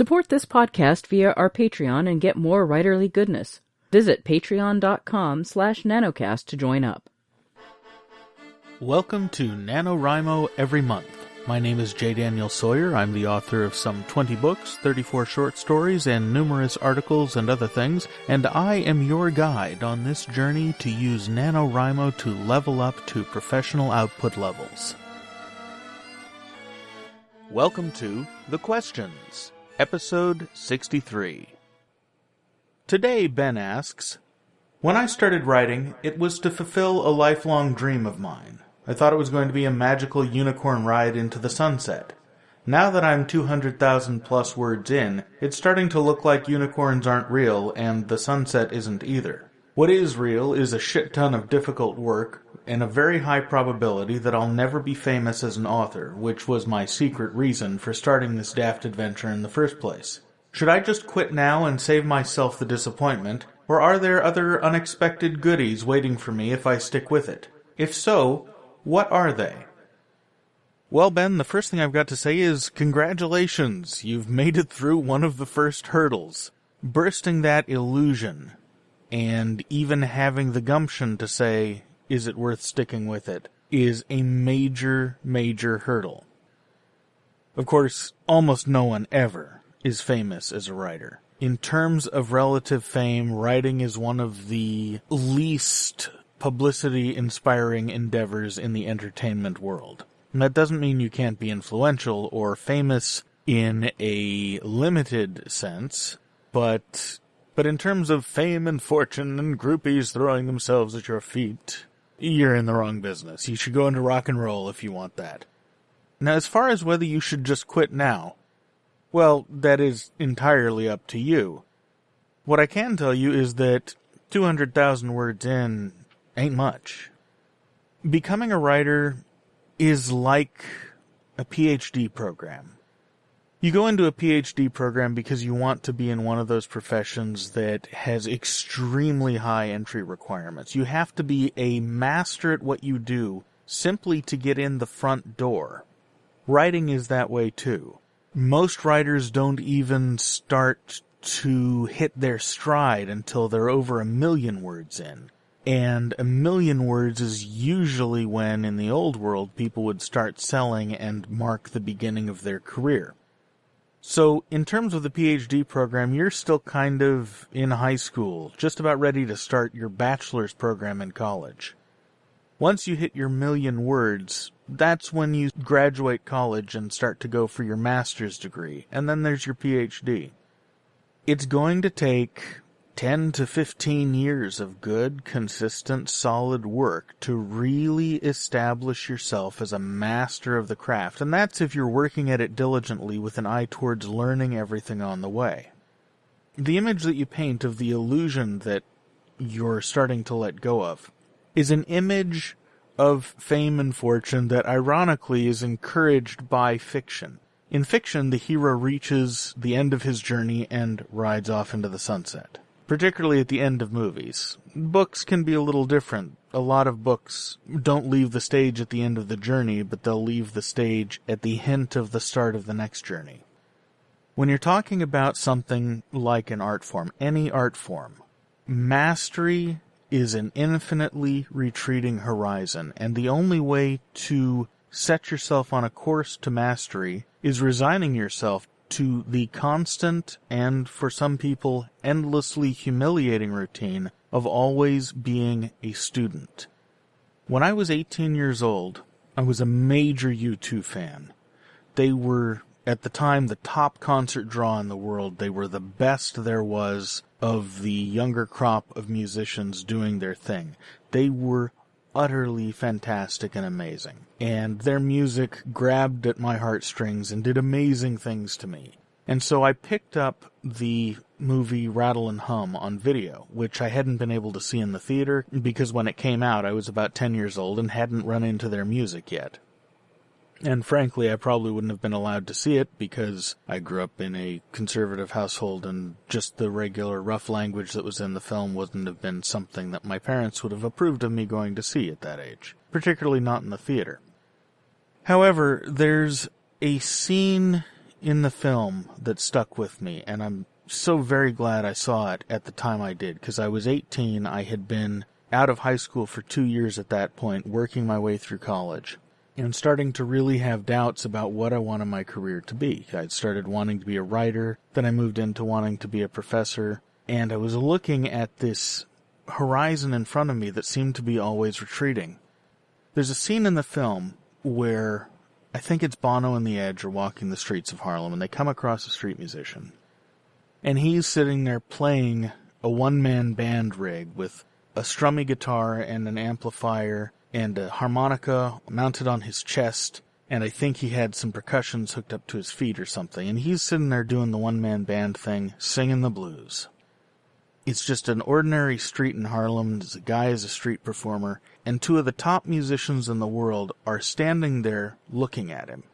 Support this podcast via our Patreon and get more writerly goodness. Visit patreon.com/nanocast to join up. Welcome to NaNoWriMo Every Month. My name is J. Daniel Sawyer. I'm the author of some 20 books, 34 short stories, and numerous articles and other things, and I am your guide on this journey to use NaNoWriMo to level up to professional output levels. Welcome to The Questions, Episode 63. Today, Ben asks, when I started writing, it was to fulfill a lifelong dream of mine. I thought it was going to be a magical unicorn ride into the sunset. Now that I'm 200,000 plus words in, it's starting to look like unicorns aren't real and the sunset isn't either. What is real is a shit ton of difficult work and a very high probability that I'll never be famous as an author, which was my secret reason for starting this daft adventure in the first place. Should I just quit now and save myself the disappointment, or are there other unexpected goodies waiting for me if I stick with it? If so, what are they? Well, Ben, the first thing I've got to say is congratulations. You've made it through one of the first hurdles. Bursting that illusion, and even having the gumption to say, is it worth sticking with it, is a major, major hurdle. Of course, almost no one ever is famous as a writer. In terms of relative fame, writing is one of the least publicity-inspiring endeavors in the entertainment world. And that doesn't mean you can't be influential or famous in a limited sense, but in terms of fame and fortune and groupies throwing themselves at your feet, you're in the wrong business. You should go into rock and roll if you want that. Now, as far as whether you should just quit now, well, that is entirely up to you. What I can tell you is that 200,000 words in ain't much. Becoming a writer is like a PhD program. You go into a PhD program because you want to be in one of those professions that has extremely high entry requirements. You have to be a master at what you do simply to get in the front door. Writing is that way too. Most writers don't even start to hit their stride until they're over 1 million words in. And 1 million words is usually when, in the old world, people would start selling and mark the beginning of their career. So, in terms of the PhD program, you're still kind of in high school, just about ready to start your bachelor's program in college. Once you hit your 1 million words, that's when you graduate college and start to go for your master's degree, and then there's your PhD. It's going to take 10 to 15 years of good, consistent, solid work to really establish yourself as a master of the craft, and that's if you're working at it diligently with an eye towards learning everything on the way. The image that you paint of the illusion that you're starting to let go of is an image of fame and fortune that ironically is encouraged by fiction. In fiction, the hero reaches the end of his journey and rides off into the sunset. Particularly at the end of movies. Books can be a little different. A lot of books don't leave the stage at the end of the journey, but they'll leave the stage at the hint of the start of the next journey. When you're talking about something like an art form, any art form, mastery is an infinitely retreating horizon, and the only way to set yourself on a course to mastery is resigning yourself to the constant and, for some people, endlessly humiliating routine of always being a student. When I was 18 years old, I was a major U2 fan. They were, at the time, the top concert draw in the world. They were the best there was of the younger crop of musicians doing their thing. They were utterly fantastic and amazing. And their music grabbed at my heartstrings and did amazing things to me. And so I picked up the movie Rattle and Hum on video, which I hadn't been able to see in the theater because when it came out I was about 10 years old and hadn't run into their music yet. And frankly, I probably wouldn't have been allowed to see it because I grew up in a conservative household and just the regular rough language that was in the film wouldn't have been something that my parents would have approved of me going to see at that age, particularly not in the theater. However, there's a scene in the film that stuck with me, and I'm so very glad I saw it at the time I did, because I was 18. I had been out of high school for 2 years at that point, working my way through college, and starting to really have doubts about what I wanted my career to be. I'd started wanting to be a writer, then I moved into wanting to be a professor, and I was looking at this horizon in front of me that seemed to be always retreating. There's a scene in the film where I think it's Bono and The Edge are walking the streets of Harlem, and they come across a street musician. And he's sitting there playing a one-man band rig with a strummy guitar and an amplifier and a harmonica mounted on his chest, and I think he had some percussions hooked up to his feet or something. And he's sitting there doing the one-man band thing, singing the blues. It's just an ordinary street in Harlem. The guy is a street performer, and two of the top musicians in the world are standing there looking at him.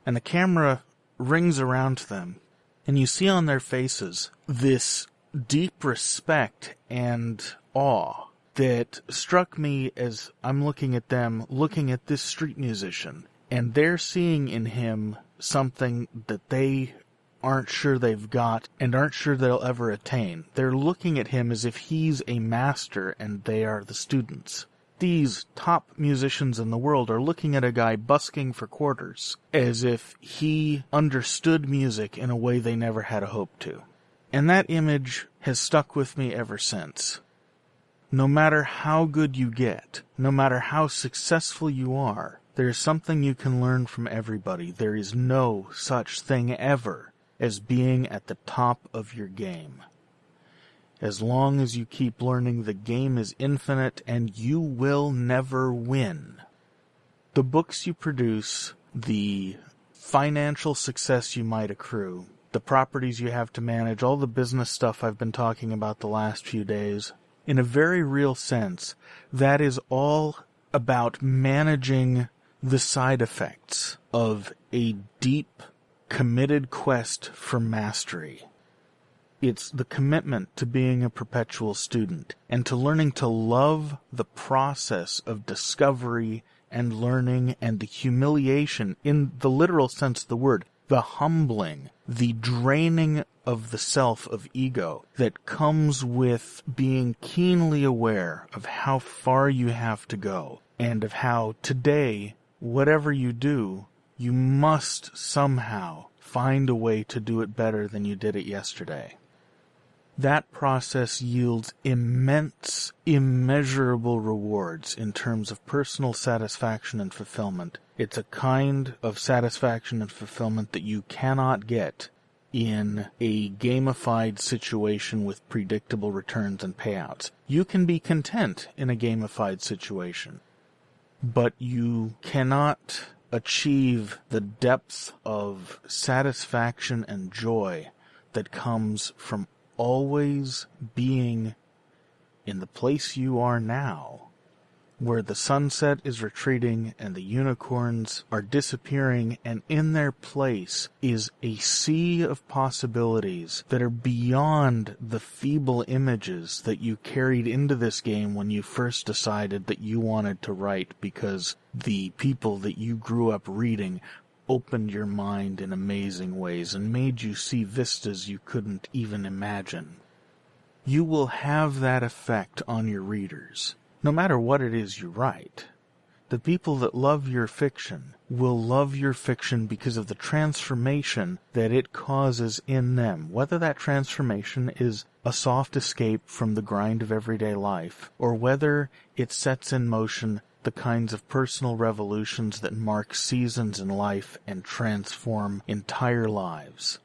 And the camera rings around to them, and you see on their faces this deep respect and awe that struck me as I'm looking at them, looking at this street musician, and they're seeing in him something that they aren't sure they've got and aren't sure they'll ever attain. They're looking at him as if he's a master and they are the students. These top musicians in the world are looking at a guy busking for quarters as if he understood music in a way they never had a hope to. And that image has stuck with me ever since. No matter how good you get, no matter how successful you are, there is something you can learn from everybody. There is no such thing ever as being at the top of your game. As long as you keep learning, the game is infinite and you will never win. The books you produce, the financial success you might accrue, the properties you have to manage, all the business stuff I've been talking about the last few days, in a very real sense, that is all about managing the side effects of a deep, committed quest for mastery. It's the commitment to being a perpetual student and to learning to love the process of discovery and learning and the humiliation, in the literal sense of the word, the humbling, the draining of the self of ego that comes with being keenly aware of how far you have to go and of how today, whatever you do, you must somehow find a way to do it better than you did it yesterday. That process yields immense, immeasurable rewards in terms of personal satisfaction and fulfillment. It's a kind of satisfaction and fulfillment that you cannot get in a gamified situation with predictable returns and payouts. You can be content in a gamified situation, but you cannot achieve the depth of satisfaction and joy that comes from always being in the place you are now, where the sunset is retreating and the unicorns are disappearing, and in their place is a sea of possibilities that are beyond the feeble images that you carried into this game when you first decided that you wanted to write because the people that you grew up reading opened your mind in amazing ways and made you see vistas you couldn't even imagine. You will have that effect on your readers, no matter what it is you write. The people that love your fiction will love your fiction because of the transformation that it causes in them, whether that transformation is a soft escape from the grind of everyday life, or whether it sets in motion the kinds of personal revolutions that mark seasons in life and transform entire lives.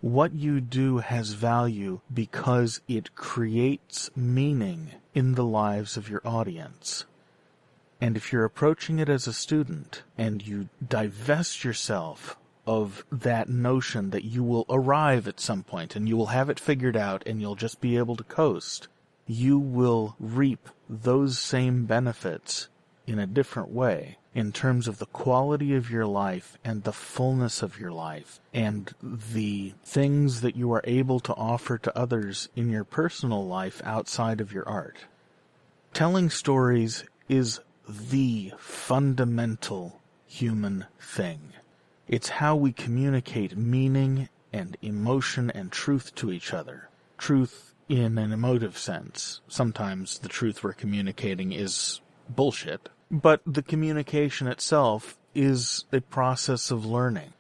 What you do has value because it creates meaning in the lives of your audience. And if you're approaching it as a student and you divest yourself of that notion that you will arrive at some point and you will have it figured out and you'll just be able to coast, you will reap those same benefits in a different way in terms of the quality of your life and the fullness of your life and the things that you are able to offer to others in your personal life outside of your art. Telling stories is the fundamental human thing. It's how we communicate meaning and emotion and truth to each other. Truth in an emotive sense. Sometimes the truth we're communicating is bullshit, but the communication itself is a process of learning.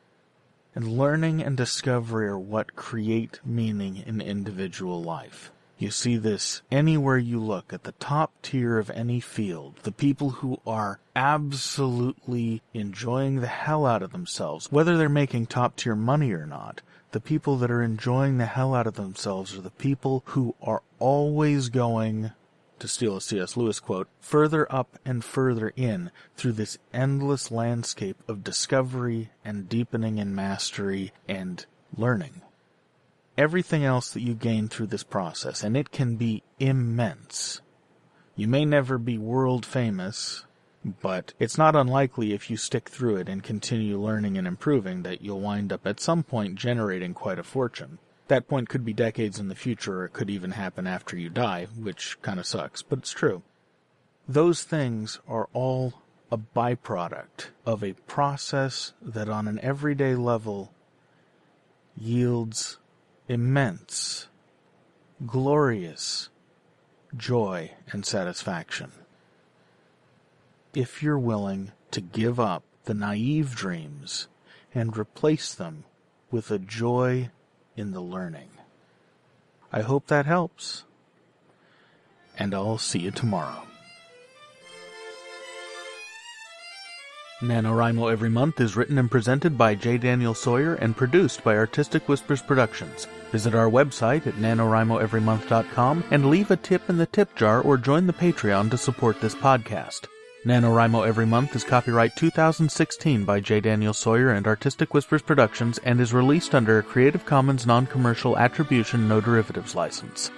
And learning and discovery are what create meaning in individual life. You see this anywhere you look, at the top tier of any field. The people who are absolutely enjoying the hell out of themselves, whether they're making top tier money or not, the people that are enjoying the hell out of themselves are the people who are always going, to steal a C.S. Lewis quote, further up and further in through this endless landscape of discovery and deepening and mastery and learning. Everything else that you gain through this process, and it can be immense. You may never be world famous, but it's not unlikely if you stick through it and continue learning and improving that you'll wind up at some point generating quite a fortune. That point could be decades in the future, or it could even happen after you die, which kind of sucks, but it's true. Those things are all a byproduct of a process that on an everyday level yields immense, glorious joy and satisfaction. If you're willing to give up the naive dreams and replace them with a joy in the learning. I hope that helps, and I'll see you tomorrow. NaNoWriMo Every Month is written and presented by J. Daniel Sawyer and produced by Artistic Whispers Productions. Visit our website at nanowrimoeverymonth.com and leave a tip in the tip jar or join the Patreon to support this podcast. NaNoWriMo Every Month is copyright 2016 by J. Daniel Sawyer and Artistic Whispers Productions and is released under a Creative Commons non-commercial attribution no derivatives license.